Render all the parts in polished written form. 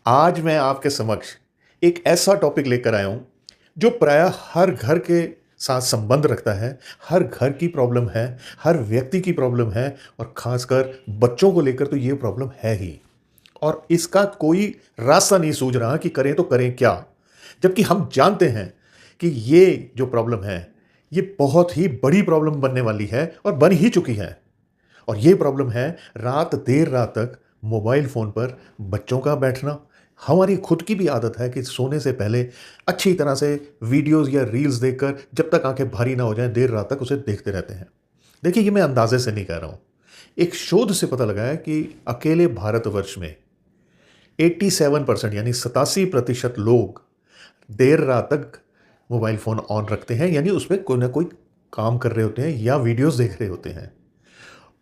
आज मैं आपके समक्ष एक ऐसा टॉपिक लेकर आया हूँ जो प्रायः हर घर के साथ संबंध रखता है, हर घर की प्रॉब्लम है, हर व्यक्ति की प्रॉब्लम है और ख़ासकर बच्चों को लेकर तो ये प्रॉब्लम है ही। और इसका कोई रास्ता नहीं सूझ रहा कि करें तो करें क्या? जबकि हम जानते हैं कि ये जो प्रॉब्लम है, ये बहुत ही बड़ी प्रॉब्लम बनने वाली है और बन ही चुकी है। और ये प्रॉब्लम है देर रात तक मोबाइल फ़ोन पर बच्चों का बैठना। हमारी खुद की भी आदत है कि सोने से पहले अच्छी तरह से वीडियोज़ या रील्स देखकर जब तक आंखें भारी ना हो जाएं, देर रात तक उसे देखते रहते हैं। देखिए, ये मैं अंदाज़े से नहीं कह रहा हूँ। एक शोध से पता लगा है कि अकेले भारतवर्ष में 87% यानी 87% लोग देर रात तक मोबाइल फ़ोन ऑन रखते हैं, यानी उसमें कोई ना कोई काम कर रहे होते हैं या वीडियोज़ देख रहे होते हैं।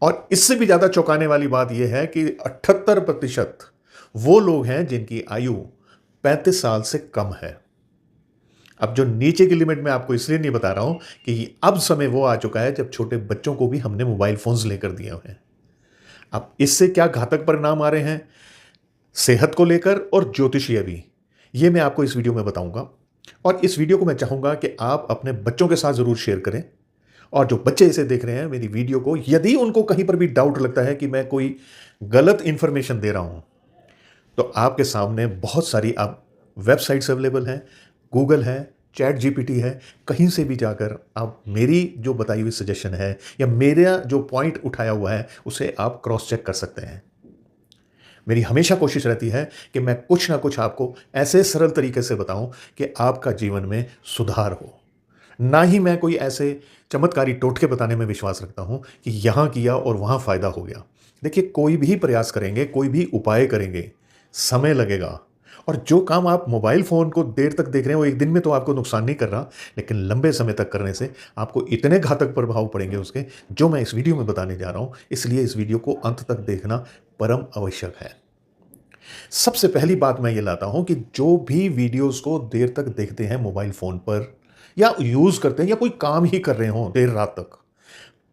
और इससे भी ज़्यादा चौंकाने वाली बात यह है कि 78% वो लोग हैं जिनकी आयु 35 साल से कम है। अब जो नीचे की लिमिट मैं आपको इसलिए नहीं बता रहा हूं कि अब समय वो आ चुका है जब छोटे बच्चों को भी हमने मोबाइल फोन्स लेकर दिए हुए हैं। अब इससे क्या घातक परिणाम आ रहे हैं सेहत को लेकर और ज्योतिषीय भी, ये मैं आपको इस वीडियो में बताऊंगा। और इस वीडियो को मैं चाहूंगा कि आप अपने बच्चों के साथ जरूर शेयर करें। और जो बच्चे इसे देख रहे हैं मेरी वीडियो को, यदि उनको कहीं पर भी डाउट लगता है कि मैं कोई गलत इंफॉर्मेशन दे रहा हूं, तो आपके सामने बहुत सारी आप वेबसाइट्स अवेलेबल हैं, गूगल है, चैट जीपीटी है। कहीं से भी जाकर आप मेरी जो बताई हुई सजेशन है या मेरा जो पॉइंट उठाया हुआ है उसे आप क्रॉस चेक कर सकते हैं। मेरी हमेशा कोशिश रहती है कि मैं कुछ ना कुछ आपको ऐसे सरल तरीके से बताऊं कि आपका जीवन में सुधार हो। ना ही मैं कोई ऐसे चमत्कारी टोटके बताने में विश्वास रखता हूं कि यहां किया और वहां फायदा हो गया। देखिए, कोई भी प्रयास करेंगे, कोई भी उपाय करेंगे, समय लगेगा। और जो काम आप मोबाइल फ़ोन को देर तक देख रहे हैं वो एक दिन में तो आपको नुकसान नहीं कर रहा, लेकिन लंबे समय तक करने से आपको इतने घातक प्रभाव पड़ेंगे उसके, जो मैं इस वीडियो में बताने जा रहा हूं। इसलिए इस वीडियो को अंत तक देखना परम आवश्यक है। सबसे पहली बात मैं ये लाता हूं कि जो भी वीडियोस को देर तक देखते हैं मोबाइल फ़ोन पर या यूज़ करते हैं या कोई काम ही कर रहे हों देर रात तक,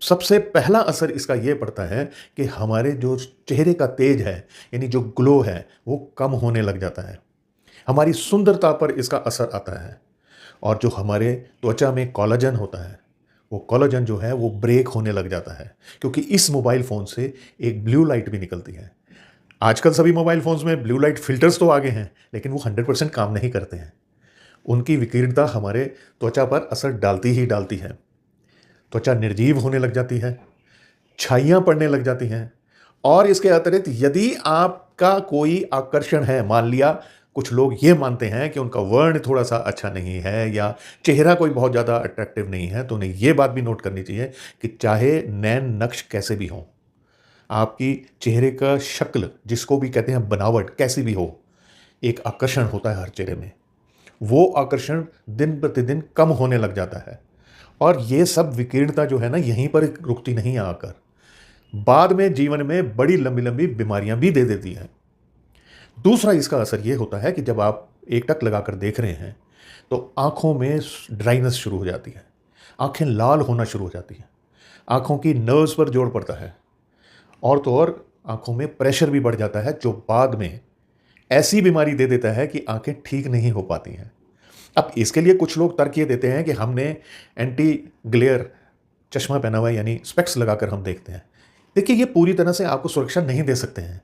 सबसे पहला असर इसका यह पड़ता है कि हमारे जो चेहरे का तेज है, यानी जो ग्लो है, वो कम होने लग जाता है। हमारी सुंदरता पर इसका असर आता है। और जो हमारे त्वचा में कोलाजन होता है, वो कोलाजन जो है वो ब्रेक होने लग जाता है, क्योंकि इस मोबाइल फ़ोन से एक ब्लू लाइट भी निकलती है। आजकल सभी मोबाइल फ़ोन्स में ब्लू लाइट फिल्टर्स तो आ गए हैं, लेकिन वो 100% काम नहीं करते हैं। उनकी विकिरणता हमारे त्वचा पर असर डालती ही डालती है। त्वचा निर्जीव होने लग जाती है, छाइयाँ पड़ने लग जाती हैं। और इसके अतिरिक्त यदि आपका कोई आकर्षण है, मान लिया कुछ लोग ये मानते हैं कि उनका वर्ण थोड़ा सा अच्छा नहीं है या चेहरा कोई बहुत ज़्यादा अट्रैक्टिव नहीं है, तो उन्हें ये बात भी नोट करनी चाहिए कि चाहे नैन नक्श कैसे भी हों, आपकी चेहरे का शक्ल जिसको भी कहते हैं बनावट कैसी भी हो, एक आकर्षण होता है हर चेहरे में। वो आकर्षण दिन प्रतिदिन कम होने लग जाता है। और ये सब विकीर्णता जो है ना, यहीं पर रुकती नहीं है, आकर बाद में जीवन में बड़ी लंबी लंबी बीमारियां भी दे देती हैं। दूसरा इसका असर ये होता है कि जब आप एकटक लगाकर देख रहे हैं तो आंखों में ड्राइनेस शुरू हो जाती है, आंखें लाल होना शुरू हो जाती हैं, आंखों की नर्व्स पर जोर पड़ता है। और तो और आंखों में प्रेशर भी बढ़ जाता है, जो बाद में ऐसी बीमारी दे देता है कि आंखें ठीक नहीं हो पाती हैं। अब इसके लिए कुछ लोग तर्क ये देते हैं कि हमने एंटी ग्लेयर चश्मा पहना हुआ है, यानी स्पेक्स लगाकर हम देखते हैं। देखिए, ये पूरी तरह से आपको सुरक्षा नहीं दे सकते हैं।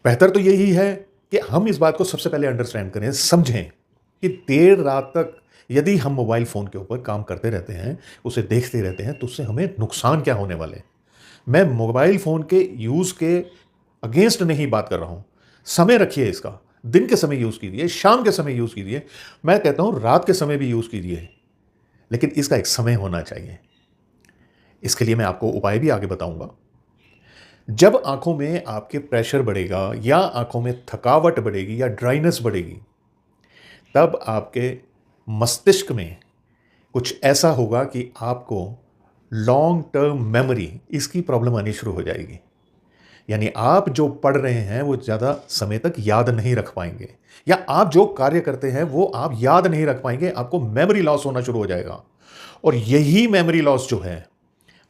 बेहतर तो यही है कि हम इस बात को सबसे पहले अंडरस्टैंड करें, समझें कि देर रात तक यदि हम मोबाइल फ़ोन के ऊपर काम करते रहते हैं, उसे देखते रहते हैं, तो उससे हमें नुकसान क्या होने वाले। मैं मोबाइल फ़ोन के यूज़ के अगेंस्ट नहीं बात कर रहा हूँ। समय रखिए इसका, दिन के समय यूज़ कीजिए, शाम के समय यूज़ कीजिए, मैं कहता हूँ रात के समय भी यूज़ कीजिए, लेकिन इसका एक समय होना चाहिए। इसके लिए मैं आपको उपाय भी आगे बताऊंगा। जब आंखों में आपके प्रेशर बढ़ेगा या आंखों में थकावट बढ़ेगी या ड्राइनेस बढ़ेगी, तब आपके मस्तिष्क में कुछ ऐसा होगा कि आपको लॉन्ग टर्म मेमोरी इसकी प्रॉब्लम आनी शुरू हो जाएगी। यानी आप जो पढ़ रहे हैं वो ज़्यादा समय तक याद नहीं रख पाएंगे, या आप जो कार्य करते हैं वो आप याद नहीं रख पाएंगे, आपको मेमोरी लॉस होना शुरू हो जाएगा। और यही मेमोरी लॉस जो है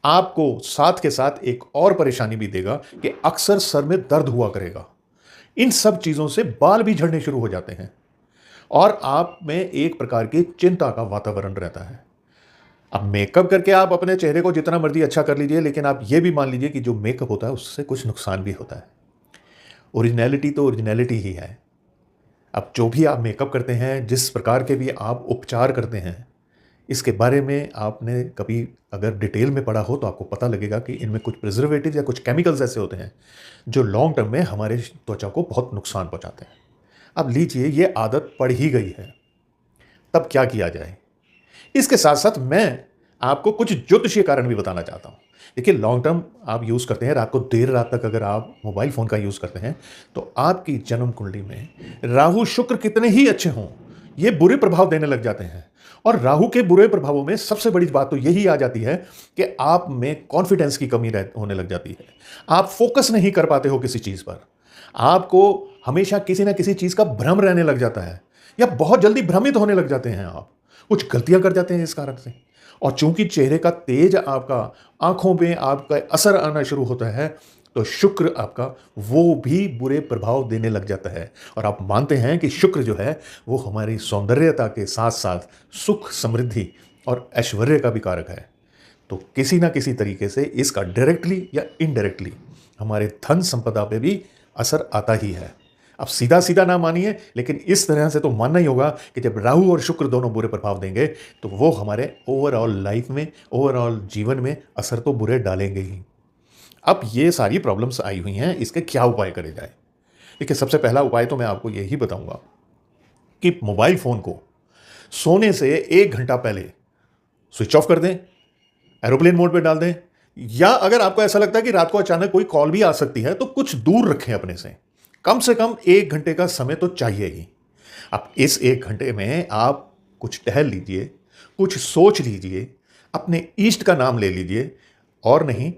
आपको साथ के साथ एक और परेशानी भी देगा कि अक्सर सर में दर्द हुआ करेगा। इन सब चीज़ों से बाल भी झड़ने शुरू हो जाते हैं और आप में एक प्रकार की चिंता का वातावरण रहता है। अब मेकअप करके आप अपने चेहरे को जितना मर्जी अच्छा कर लीजिए, लेकिन आप ये भी मान लीजिए कि जो मेकअप होता है उससे कुछ नुकसान भी होता है। ओरिजिनैलिटी तो ओरिजिनैलिटी ही है। अब जो भी आप मेकअप करते हैं, जिस प्रकार के भी आप उपचार करते हैं, इसके बारे में आपने कभी अगर डिटेल में पढ़ा हो तो आपको पता लगेगा कि इनमें कुछ प्रिजर्वेटिव या कुछ केमिकल्स ऐसे होते हैं जो लॉन्ग टर्म में हमारे त्वचा को बहुत नुकसान पहुंचाते हैं। अब लीजिए ये आदत पड़ ही गई है, तब क्या किया जाए? इसके साथ साथ मैं आपको कुछ ज्योतिषीय कारण भी बताना चाहता हूं। देखिए, लॉन्ग टर्म आप यूज़ करते हैं, रात को देर रात तक अगर आप मोबाइल फ़ोन का यूज़ करते हैं, तो आपकी जन्म कुंडली में राहु शुक्र कितने ही अच्छे हों, ये बुरे प्रभाव देने लग जाते हैं। और राहु के बुरे प्रभावों में सबसे बड़ी बात तो यही आ जाती है कि आप में कॉन्फिडेंस की कमी होने लग जाती है। आप फोकस नहीं कर पाते हो किसी चीज़ पर। आपको हमेशा किसी ना किसी चीज़ का भ्रम रहने लग जाता है या बहुत जल्दी भ्रमित होने लग जाते हैं आप। कुछ गलतियां कर जाते हैं इस कारण से। और चूंकि चेहरे का तेज आपका आंखों में आपका असर आना शुरू होता है, तो शुक्र आपका वो भी बुरे प्रभाव देने लग जाता है। और आप मानते हैं कि शुक्र जो है वो हमारी सौंदर्यता के साथ साथ सुख, समृद्धि और ऐश्वर्य का भी कारक है। तो किसी ना किसी तरीके से इसका डायरेक्टली या इनडायरेक्टली हमारे धन संपदा पे भी असर आता ही है। अब सीधा सीधा ना मानिए, लेकिन इस तरह से तो मानना ही होगा कि जब राहु और शुक्र दोनों बुरे प्रभाव देंगे तो वो हमारे ओवरऑल लाइफ में, ओवरऑल जीवन में असर तो बुरे डालेंगे ही। अब ये सारी प्रॉब्लम्स आई हुई हैं, इसके क्या उपाय करे जाए? देखिए, सबसे पहला उपाय तो मैं आपको यही बताऊंगा कि मोबाइल फ़ोन को सोने से 1 घंटा पहले स्विच ऑफ कर दें, एरोप्लेन मोड पे डाल दें, या अगर आपको ऐसा लगता है कि रात को अचानक कोई कॉल भी आ सकती है तो कुछ दूर रखें अपने से कम 1 घंटे का समय तो चाहिए ही। अब इस 1 घंटे में आप कुछ टहल लीजिए, कुछ सोच लीजिए, अपने इष्ट का नाम ले लीजिए, और नहीं,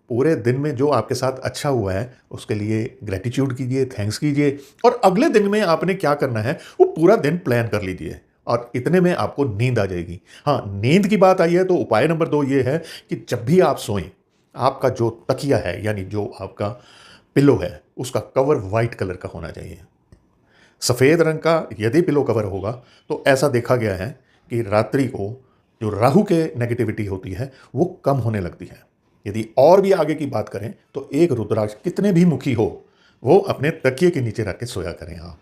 पूरे दिन में जो आपके साथ अच्छा हुआ है उसके लिए ग्रेटिट्यूड कीजिए, थैंक्स कीजिए, और अगले दिन में आपने क्या करना है वो पूरा दिन प्लान कर लीजिए, और इतने में आपको नींद आ जाएगी। हाँ, नींद की बात आई है तो उपाय नंबर 2 ये है कि जब भी आप सोएं, आपका जो तकिया है यानी जो आपका पिलो है उसका कवर वाइट कलर का होना चाहिए। सफ़ेद रंग का यदि पिलो कवर होगा तो ऐसा देखा गया है कि रात्रि को जो राहु के नेगेटिविटी होती है वो कम होने लगती है। यदि और भी आगे की बात करें तो एक रुद्राक्ष कितने भी मुखी हो वो अपने तकिए के नीचे रख के सोया करें। आप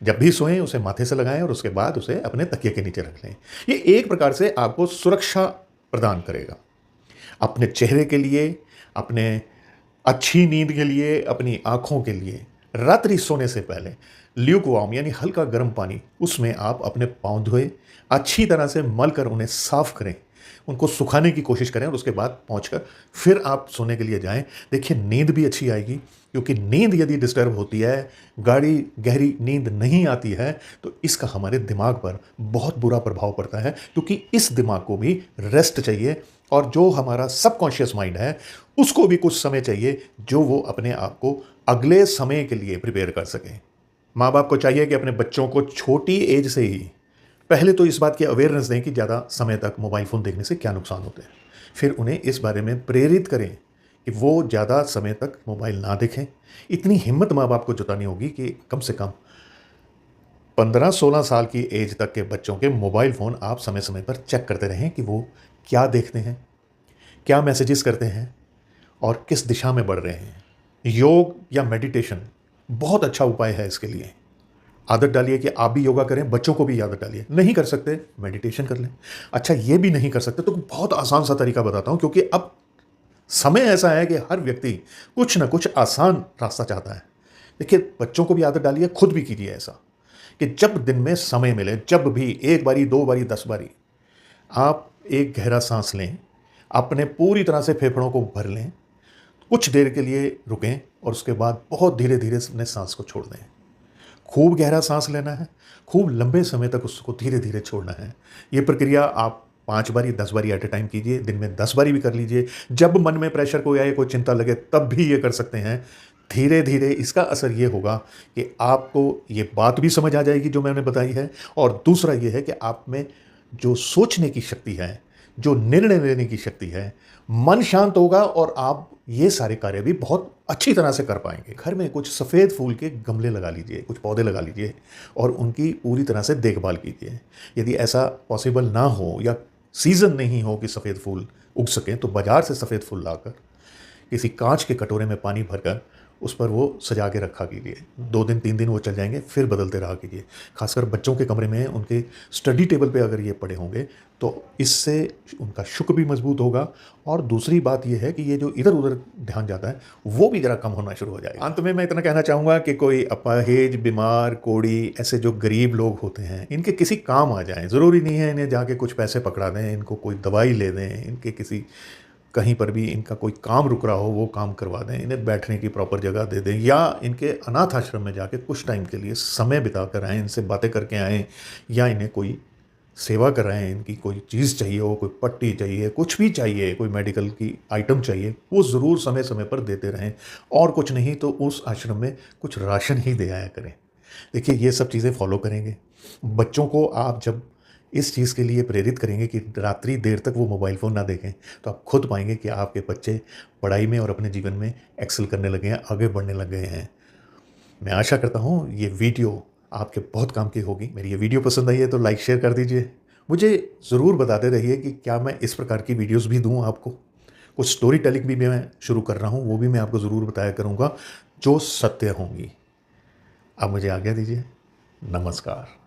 जब भी सोएं उसे माथे से लगाएं और उसके बाद उसे अपने तकिए के नीचे रख लें। ये एक प्रकार से आपको सुरक्षा प्रदान करेगा अपने चेहरे के लिए, अपने अच्छी नींद के लिए, अपनी आँखों के लिए। रात्रि सोने से पहले ल्यूकवार्म यानी हल्का गर्म पानी, उसमें आप अपने पाँव धोएं, अच्छी तरह से मल कर उन्हें साफ़ करें, उनको सुखाने की कोशिश करें और उसके बाद पहुंचकर फिर आप सोने के लिए जाएं। देखिए, नींद भी अच्छी आएगी, क्योंकि नींद यदि डिस्टर्ब होती है, गाढ़ी गहरी नींद नहीं आती है, तो इसका हमारे दिमाग पर बहुत बुरा प्रभाव पड़ता है, क्योंकि इस दिमाग को भी रेस्ट चाहिए और जो हमारा सबकॉन्शियस माइंड है उसको भी कुछ समय चाहिए जो वो अपने आप को अगले समय के लिए प्रिपेयर कर सके। माँ बाप को चाहिए कि अपने बच्चों को छोटी एज से ही पहले तो इस बात की अवेयरनेस दें कि ज़्यादा समय तक मोबाइल फ़ोन देखने से क्या नुकसान होते हैं। फिर उन्हें इस बारे में प्रेरित करें कि वो ज़्यादा समय तक मोबाइल ना देखें। इतनी हिम्मत माँ बाप को जुटानी होगी कि कम से कम 15-16 साल की एज तक के बच्चों के मोबाइल फ़ोन आप समय समय पर चेक करते रहें कि वो क्या देखते हैं, क्या मैसेजेस करते हैं और किस दिशा में बढ़ रहे हैं। योग या मेडिटेशन बहुत अच्छा उपाय है इसके लिए। आदत डालिए कि आप भी योगा करें, बच्चों को भी आदत डालिए। नहीं कर सकते, मेडिटेशन कर लें। अच्छा, ये भी नहीं कर सकते तो बहुत आसान सा तरीका बताता हूं, क्योंकि अब समय ऐसा है कि हर व्यक्ति कुछ ना कुछ आसान रास्ता चाहता है। देखिए, बच्चों को भी आदत डालिए, खुद भी कीजिए ऐसा कि जब दिन में समय मिले, जब भी 1 बारी, 2 बारी, 10 बारी, आप एक गहरा सांस लें, अपने पूरी तरह से फेफड़ों को भर लें, कुछ देर के लिए रुकें और उसके बाद बहुत धीरे धीरे अपने सांस को छोड़ दें। खूब गहरा सांस लेना है, खूब लंबे समय तक उसको धीरे धीरे छोड़ना है। ये प्रक्रिया आप 5 बारी, 10 बारी एट ए टाइम कीजिए। दिन में 10 बारी भी कर लीजिए। जब मन में प्रेशर कोई आए, कोई चिंता लगे, तब भी ये कर सकते हैं। धीरे धीरे इसका असर ये होगा कि आपको ये बात भी समझ आ जाएगी जो मैंने बताई है, और दूसरा ये है कि आप में जो सोचने की शक्ति है, जो निर्णय लेने की शक्ति है, मन शांत होगा और आप ये सारे कार्य भी बहुत अच्छी तरह से कर पाएंगे। घर में कुछ सफ़ेद फूल के गमले लगा लीजिए, कुछ पौधे लगा लीजिए और उनकी पूरी तरह से देखभाल कीजिए। यदि ऐसा पॉसिबल ना हो या सीज़न नहीं हो कि सफ़ेद फूल उग सकें, तो बाज़ार से सफ़ेद फूल लाकर किसी कांच के कटोरे में पानी भरकर उस पर वो सजा के रखा कीजिए। 2 दिन 3 दिन वो चल जाएंगे, फिर बदलते रहा कीजिए। खासकर बच्चों के कमरे में उनके स्टडी टेबल पे अगर ये पड़े होंगे तो इससे उनका शुक्र भी मजबूत होगा। और दूसरी बात ये है कि ये जो इधर उधर ध्यान जाता है वो भी ज़रा कम होना शुरू हो जाएगा। अंत में मैं इतना कहना चाहूँगा कि कोई अपाहिज, बीमार, कोढ़ी, ऐसे जो गरीब लोग होते हैं, इनके किसी काम आ जाएं। ज़रूरी नहीं है इन्हें जाके कुछ पैसे पकड़ा दें, इनको कोई दवाई ले दें, इनके किसी कहीं पर भी इनका कोई काम रुक रहा हो वो काम करवा दें, इन्हें बैठने की प्रॉपर जगह दे दें, या इनके अनाथ आश्रम में जाके कुछ टाइम के लिए समय बिता कर आएँ, इनसे बातें करके आएँ, या इन्हें कोई सेवा कराएँ। इनकी कोई चीज़ चाहिए हो, कोई पट्टी चाहिए, कुछ भी चाहिए, कोई मेडिकल की आइटम चाहिए, वो ज़रूर समय समय पर देते रहें। और कुछ नहीं तो उस आश्रम में कुछ राशन ही दे आया करें। देखिए, ये सब चीज़ें फॉलो करेंगे, बच्चों को आप जब इस चीज़ के लिए प्रेरित करेंगे कि रात्रि देर तक वो मोबाइल फ़ोन ना देखें, तो आप खुद पाएंगे कि आपके बच्चे पढ़ाई में और अपने जीवन में एक्सेल करने लगे हैं, आगे बढ़ने लग गए हैं। मैं आशा करता हूँ ये वीडियो आपके बहुत काम की होगी। मेरी ये वीडियो पसंद आई है तो लाइक शेयर कर दीजिए। मुझे ज़रूर बताते रहिए कि क्या मैं इस प्रकार की वीडियोज़ भी दूँ आपको। कुछ स्टोरी टेलिंग भी मैं शुरू कर रहा हूँ, वो भी मैं आपको ज़रूर बताया करूँगा, जो सत्य होंगी। आप मुझे आज्ञा दीजिए। नमस्कार।